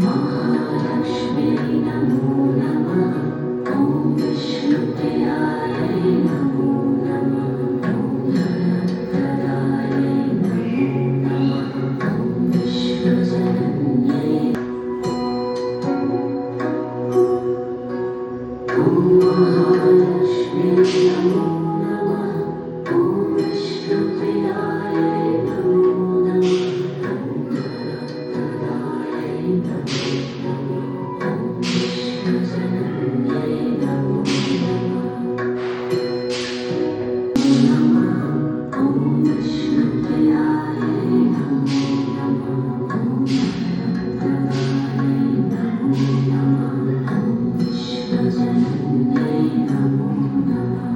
महालक्ष्म्यै नमो नमः। ॐ विष्णुप्रियायै नमो नमः। ॐ धनप्रदायै नमो नमः। ॐ विश्वजनन्यै ॐ महालक्ष्म्यै नमो नमः। ॐ विष्णुप्रियायै नमो नमः। ॐ धनप्रदायै नमो नमः। ॐ विश्वजनन्यै नमो नमः। ॐ विष्णुप्रियायै नमो नमः। ॐ धनप्रदायै नमो नमः। ॐ विश्वजनन्यै नमो नमः।